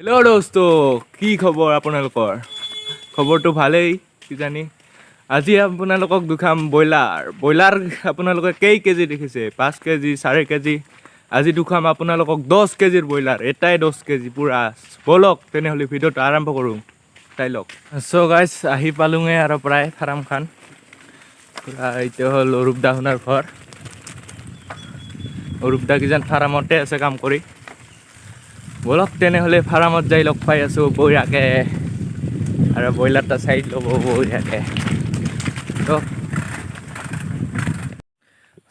hello दोस्तों কি খবৰ আপোনালোকৰ খবৰটো ভালেই কিজানি আজি আপোনালোকক দুখাম বয়লাৰ আপোনালোকে কেই কেজি দেখিছে 5 কেজি 4 কেজি আজি দুখাম আপোনালোকক 10 কেজিৰ বয়লাৰ এটাই 10 কেজি পুৰা বলক তেনেহলে ভিডিওটো আৰম্ভ কৰো চাই লওক সো গাইস আহি পালুঙে আৰু প্ৰায় ফাৰ্ম খান পুৰা এইটো হল অৰূপদা হুনাৰ ঘৰ অৰূপদা কিজান ফাৰ্মতে আছে কাম কৰি বলক তেনেহলে ফাৰ্মত যাই লগ পাই আছো বঢ়িয়াকে আৰু বয়লাৰটা সাইড লব বঢ়িয়াকে তো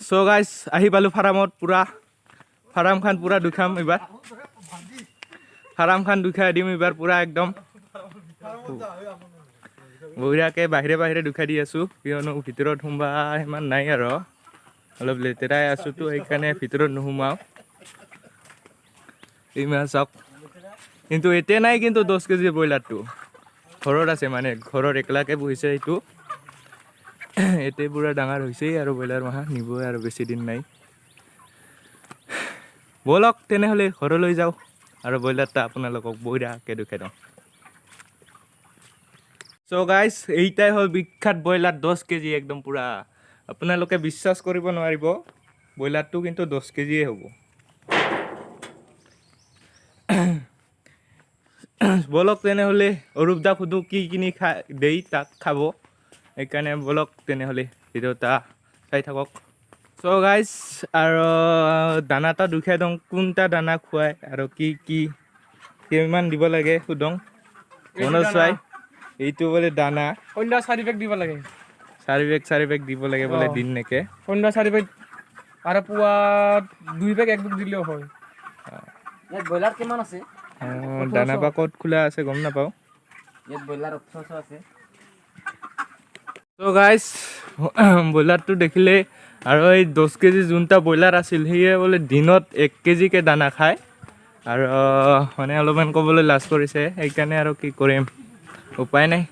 সো গাইস আহি পালো ফাৰ্মত পুৰা ফাৰ্ম খান পুৰা দুখাম এবাৰ ফাৰ্ম খান দুখাই দিম এবাৰ পুৰা একদম বঢ়িয়াকে বাহিৰে দুখাই দি আছো কিয়নো ভিতৰত হুমবা ইমান নাই আৰু অলপ লেতেৰাই আছো তো এইখানে ভিতৰত নুহুমাও ইমান সব কিন্তু এতে নাই কিন্তু 10 কেজি বয়লাৰটো ঘৰত আছে মানে ঘৰৰ একলাকে বহিছে এইটো এতে পুৰা ডাঙৰ হৈছে আৰু বয়লাৰ মাহা নিব আৰু বেছি দিন নাই বলক তেনেহলে ঘৰলৈ যাও আৰু বয়লাৰটা আপোনালোকক বঢ়িয়াকে দেখাই দিম সো গাইস এইটাই হল বিখ্যাত বয়লাৰ 10 কেজি একদম পুৰা আপোনালোকে বিশ্বাস কৰিব নোৱাৰিব বয়লাৰটো কিন্তু 10 কেজিয়ে হ'ব বলক তেনেহলে অৰূপদা খুদু কি কিনি দেই তাক খাব এইকাৰণে বলক তেনেহলে ভিডিওটা চাই থাকক সো গাইস আৰু দানাটা দুখাই দং কোনটা দানা খুৱাই আৰু কি কিমান দিব লাগে খুদং মনত চাই এইটো বলে দানা কন্যা 4 বেগ দিব লাগে 4 বেগ দিব লাগে বলে দিন নেকে কন্যা 4 বেগ আৰু পুৱা 2 বেগ 1 বেগ দিলেও হয় ইয়াত বয়লাৰ কিমান আছে দানা বা কত খোলা আছে গম না পাও ইয়াত বয়লাৰ 1800 আছে তো গাইস বয়লাৰটো দেখিলে আৰু এই 10 কেজি যোনটা বয়লাৰ আছিল হিয়ে বলে দিনত 1 কেজি কে দানা খায় আৰু মানে অলপমান কবলৈ লাজ কৰিছে এইকাৰণে আৰু কি কৰিম উপায় নাই